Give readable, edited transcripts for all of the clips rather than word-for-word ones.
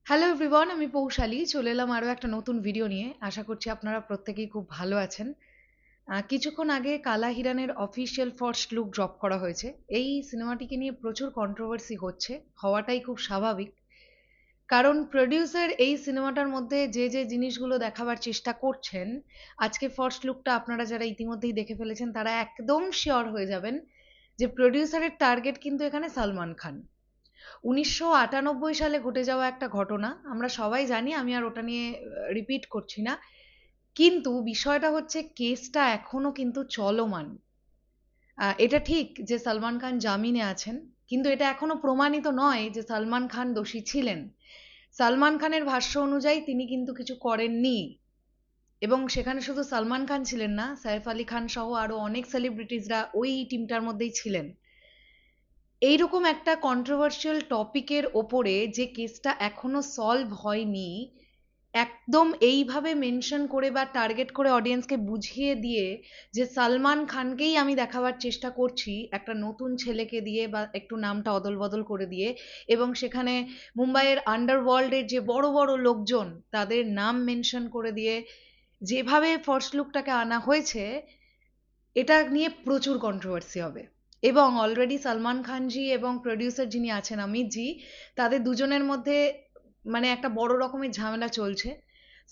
Hello everyone, আমি পৌশালী চলে এলাম আরও একটা নতুন ভিডিও নিয়ে। আশা করছি আপনারা প্রত্যেকেই খুব ভালো আছেন। কিছুক্ষণ আগে কালা হিরানের অফিসিয়াল ফার্স্ট লুক ড্রপ করা হয়েছে। এই সিনেমাটিকে নিয়ে প্রচুর কন্ট্রোভার্সি হচ্ছে, হওয়াটাই খুব স্বাভাবিক। কারণ প্রোডিউসার এই সিনেমাটার মধ্যে যে যে জিনিসগুলো দেখাবার চেষ্টা করছেন, আজকে ফার্স্ট লুকটা আপনারা যারা ইতিমধ্যেই দেখে ফেলেছেন তারা একদম শিওর হয়ে যাবেন যে প্রোডিউসারের টার্গেট কিন্তু এখানে সালমান খান। ১৯৯৮ সালে ঘটে যাওয়া একটা ঘটনা আমরা সবাই জানি, আমি আর ওটা নিয়ে রিপিট করছি না। কিন্তু বিষয়টা হচ্ছে কেসটা এখনো কিন্তু চলমান। এটা ঠিক যে সালমান খান জামিনে আছেন, কিন্তু এটা এখনো প্রমাণিত নয় যে সালমান খান দোষী ছিলেন। সালমান খানের ভাষ্য অনুযায়ী তিনি কিন্তু কিছু করেননি, এবং সেখানে শুধু সালমান খান ছিলেন না, সাইফ আলী খান সহ আরো অনেক সেলিব্রিটিজরা ওই টিমটার মধ্যেই ছিলেন। এইরকম একটা কন্ট্রোভার্সিয়াল টপিকের ওপরে যে কেসটা এখনো সলভ হয়নি, একদম এইভাবে মেনশন করে বা টার্গেট করে অডিয়েন্সকে বুঝিয়ে দিয়ে যে সালমান খানকেই আমি দেখাবার চেষ্টা করছি একটা নতুন ছেলেকে দিয়ে বা একটু নামটা অদল বদল করে দিয়ে, এবং সেখানে মুম্বাইয়ের আন্ডারওয়ার্ল্ডের যে বড় বড় লোকজন তাদের নাম মেনশন করে দিয়ে যেভাবে ফার্স্ট লুকটাকে আনা হয়েছে, এটা নিয়ে প্রচুর কন্ট্রোভার্সি হবে। এবং অলরেডি সালমান খানজি এবং প্রডিউসার যিনি আছেন অমিত জি, তাদের দুজনের মধ্যে মানে একটা বড় রকমের ঝামেলা চলছে।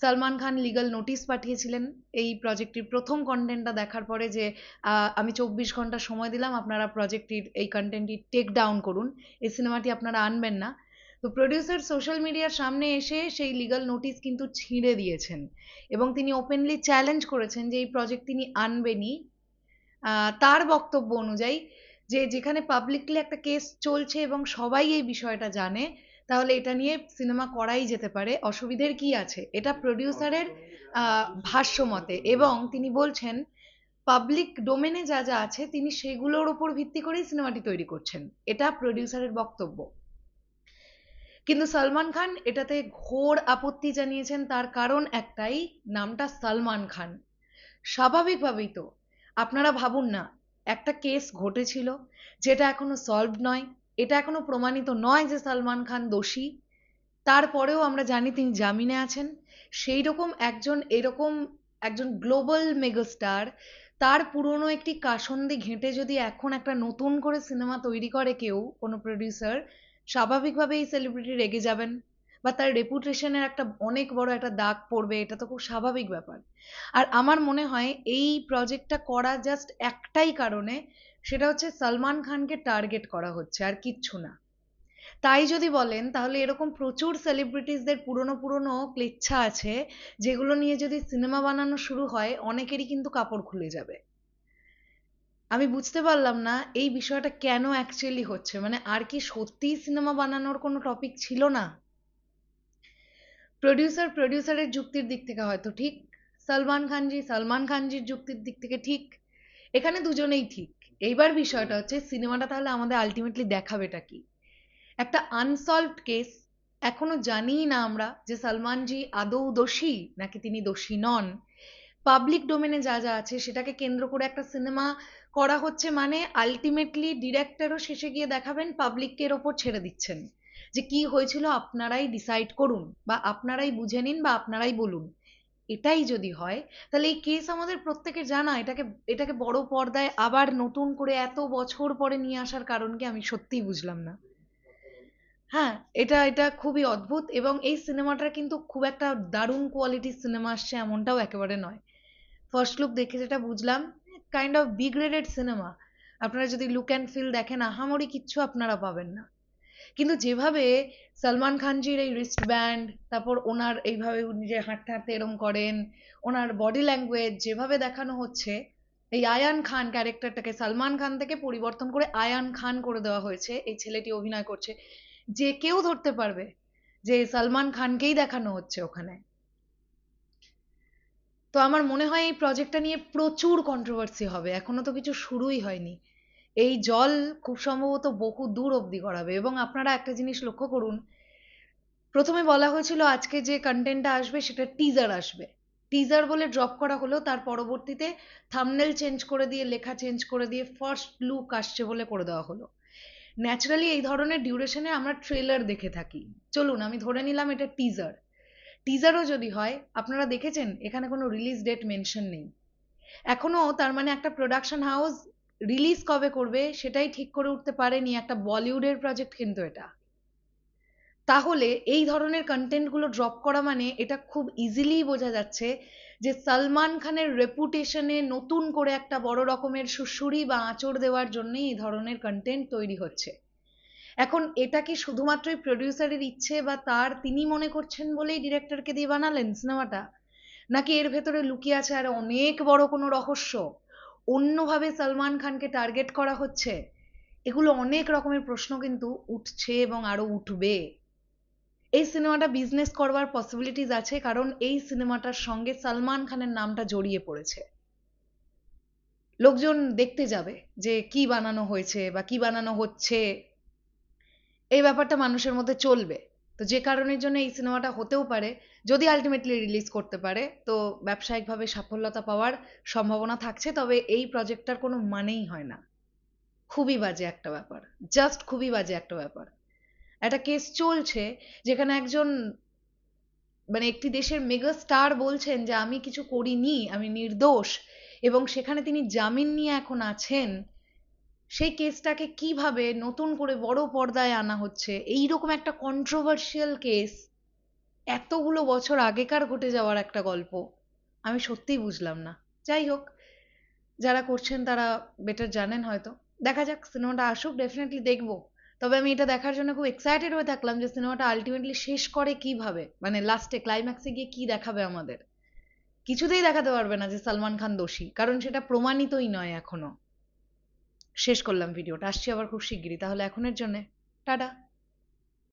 সালমান খান লিগ্যাল নোটিশ পাঠিয়েছিলেন এই প্রজেক্টটির প্রথম কন্টেন্টটা দেখার পরে যে আমি ২৪ ঘন্টা সময় দিলাম, আপনারা প্রজেক্টটির এই কন্টেন্টটি টেক ডাউন করুন, এই সিনেমাটি আপনারা আনবেন না। তো প্রডিউসার সোশ্যাল মিডিয়ার সামনে এসে সেই লিগ্যাল নোটিশ কিন্তু ছিঁড়ে দিয়েছেন, এবং তিনি ওপেনলি চ্যালেঞ্জ করেছেন যে এই প্রজেক্ট তিনি আনবেনই। তার বক্তব্য অনুযায়ী যে যেখানে পাবলিকলি একটা কেস চলছে এবং সবাই এই বিষয়টা জানে, তাহলে এটা নিয়ে সিনেমা করাই যেতে পারে, অসুবিধের কি আছে, এটা প্রডিউসারের ভাষ্য মতে। এবং তিনি বলছেন পাবলিক ডোমেনে যা যা আছে তিনি সেগুলোর উপর ভিত্তি করেই সিনেমাটি তৈরি করছেন, এটা প্রডিউসারের বক্তব্য। কিন্তু সালমান খান এটাতে ঘোর আপত্তি জানিয়েছেন, তার কারণ একটাই, নামটা সালমান খান। স্বাভাবিকভাবেই তো আপনারা ভাবুন না, একটা কেস ঘটেছিল যেটা এখনো সলভড নয়, এটা এখনো প্রমাণিত নয় যে সালমান খান দোষী, তারপরেও আমরা জানি তিনি জামিনে আছেন। সেই রকম একজন, এরকম একজন গ্লোবাল মেগাস্টার, তার পুরনো একটি কাসন্দি ঘেঁটে যদি এখন একটা নতুন করে সিনেমা তৈরি করে কেউ, কোনো প্রডিউসার, স্বাভাবিকভাবে এই সেলিব্রিটি রেগে যাবেন বা তার রেপুটেশনের একটা অনেক বড় একটা দাগ পড়বে, এটা তো খুব স্বাভাবিক ব্যাপার। আর আমার মনে হয় এই প্রজেক্টটা করা জাস্ট একটাই কারণে, সেটা হচ্ছে সালমান খানকে টার্গেট করা হচ্ছে, আর কিচ্ছু না। তাই যদি বলেন তাহলে এরকম প্রচুর সেলিব্রিটিসদের পুরনো পুরনো ক্লেচ্ছা আছে, যেগুলো নিয়ে যদি সিনেমা বানানো শুরু হয় অনেকেরই কিন্তু কাপড় খুলে যাবে। আমি বুঝতে পারলাম না এই বিষয়টা কেন অ্যাকচুয়ালি হচ্ছে, মানে আর কি সত্যিই সিনেমা বানানোর কোনো টপিক ছিল না? প্রডিউসারের যুক্তির দিক থেকে হয়তো ঠিক, সালমান খানজির যুক্তির দিক থেকে ঠিক, এখানে দুজনেই ঠিক। এইবার বিষয়টা হচ্ছে সিনেমাটা তাহলে আমাদের আলটিমেটলি দেখাবেটা কি? একটা আনসলভড কেস, এখনো জানিই না আমরা যে সালমানজি আদৌ দোষী নাকি তিনি দোষী নন। পাবলিক ডোমেনে যা যা আছে সেটাকে কেন্দ্র করে একটা সিনেমা করা হচ্ছে, মানে আলটিমেটলি ডিরেক্টরও শেষে গিয়ে দেখাবেন, পাবলিকের ওপর ছেড়ে দিচ্ছেন যে কি হয়েছিল আপনারাই ডিসাইড করুন বা আপনারাই বুঝে নিন বা আপনারাই বলুন। এটাই যদি হয় তাহলে এই কেস আমাদের প্রত্যেকের জানা, এটাকে এটাকে বড় পর্দায় আবার নতুন করে এত বছর পরে নিয়ে আসার কারণ কি আমি সত্যিই বুঝলাম না। হ্যাঁ, এটা এটা খুবই অদ্ভুত, এবং এই সিনেমাটার কিন্তু খুব একটা দারুণ কোয়ালিটির সিনেমা আসছে এমনটাও একেবারে নয়। ফার্স্ট লুক দেখে যেটা বুঝলাম, kind of B graded cinema. আপনারা যদি লুক অ্যান্ড ফিল দেখেন আহামরি কিচ্ছু আপনারা পাবেন না। কিন্তু যেভাবে সালমান খানজির এই রিস্ট ব্যান্ড, তারপর ওনার এইভাবে উনি যে হাঁটতে হাঁটতে এরম করেন, ওনার বডি ল্যাঙ্গুয়েজ যেভাবে দেখানো হচ্ছে, এই আয়ান খান ক্যারেক্টারটাকে সালমান খান থেকে পরিবর্তন করে আয়ান খান করে দেওয়া হয়েছে, এই ছেলেটি অভিনয় করছে, যে কেউ ধরতে পারবে যে সালমান খানকেই দেখানো হচ্ছে ওখানে। তো আমার মনে হয় এই প্রজেক্টটা নিয়ে প্রচুর কন্ট্রোভার্সি হবে, এখনো তো কিছু শুরুই হয়নি। এই জল খুব সম্ভবত বহু দূর অব্দি গড়াবে। এবং আপনারা একটা জিনিস লক্ষ্য করুন, প্রথমে বলা হয়েছিল আজকে যে কন্টেন্টটা আসবে সেটা টিজার আসবে, টিজার বলে ড্রপ করা হলো, তার পরবর্তীতে থাম্বনেল চেঞ্জ করে দিয়ে, লেখা চেঞ্জ করে দিয়ে ফার্স্ট লুক আসছে বলে করে দেওয়া হলো। ন্যাচারালি এই ধরনের ডিউরেশনে আমরা ট্রেলার দেখে থাকি। চলুন আমি ধরে নিলাম এটা টিজার। টিজারও যদি হয়, আপনারা দেখেছেন এখানে কোনো রিলিজ ডেট মেনশন নেই। এখনো তার মানে একটা প্রোডাকশন হাউস রিলিজ কবে করবে সেটাই ঠিক করে উঠতে পারেনি, একটা বলিউডের প্রজেক্ট কিন্তু এটা। তাহলে এই ধরনের কন্টেন্টগুলো ড্রপ করা মানে এটা খুব ইজিলি বোঝা যাচ্ছে যে সালমান খানের রেপুটেশনে নতুন করে একটা বড় রকমের সুড়সুড়ি বা আঁচড় দেওয়ার জন্যই এই ধরনের কন্টেন্ট তৈরি হচ্ছে। এখন এটা কি শুধুমাত্রই প্রডিউসারের ইচ্ছে বা তিনি মনে করছেন বলেই ডিরেক্টরকে দিয়ে বানালেন সিনেমাটা, নাকি এর ভেতরে লুকিয়ে আছে আর অনেক বড় কোনো রহস্য, অন্যভাবে সালমান খানকে টার্গেট করা হচ্ছে? এগুলো অনেক রকমের প্রশ্ন কিন্তু উঠছে এবং আরো উঠবে। এই সিনেমাটা বিজনেস করবার পসিবিলিটিস আছে, কারণ এই সিনেমাটার সঙ্গে সালমান খানের নামটা জড়িয়ে পড়েছে। লোকজন দেখতে যাবে যে কি বানানো হয়েছে বা কি বানানো হচ্ছে, এই ব্যাপারটা মানুষের মধ্যে চলবে। তো যে কারণের জন্য এই সিনেমাটা হতেও পারে, যদি আলটিমেটলি রিলিজ করতে পারে তো ব্যবসায়িকভাবে সাফল্যতা পাওয়ার সম্ভাবনা থাকছে, তবে এই প্রজেক্টটার কোনো মানেই হয় না। খুবই বাজে একটা ব্যাপার, জাস্ট খুবই বাজে একটা ব্যাপার। একটা কেস চলছে যেখানে একজন মানে একটি দেশের মেগা স্টার বলছেন যে আমি কিছু করিনি, আমি নির্দোষ, এবং সেখানে তিনি জামিন নিয়ে এখন আছেন। সেই কেসটাকে কিভাবে নতুন করে বড় পর্দায় আনা হচ্ছে, এইরকম একটা কন্ট্রোভার্সিয়াল কেস এতগুলো বছর আগেকার ঘটে যাওয়ার একটা গল্প, আমি সত্যিই বুঝলাম না। যাই হোক, যারা করছেন তারা বেটার জানেন হয়তো। দেখা যাক, সিনেমাটা আসুক, ডেফিনেটলি দেখবো। তবে আমি এটা দেখার জন্য খুব এক্সাইটেড হয়ে থাকলাম যে সিনেমাটা আলটিমেটলি শেষ করে কিভাবে, মানে লাস্টে ক্লাইম্যাক্সে গিয়ে কি দেখাবে আমাদের। কিছুতেই দেখাতে পারবে না যে সালমান খান দোষী, কারণ সেটা প্রমাণিতই নয় এখনো। শেষ করলাম ভিডিওটা, আসছি আবার খুব শিগগিরই, তাহলে এখনের জন্যে টাটা।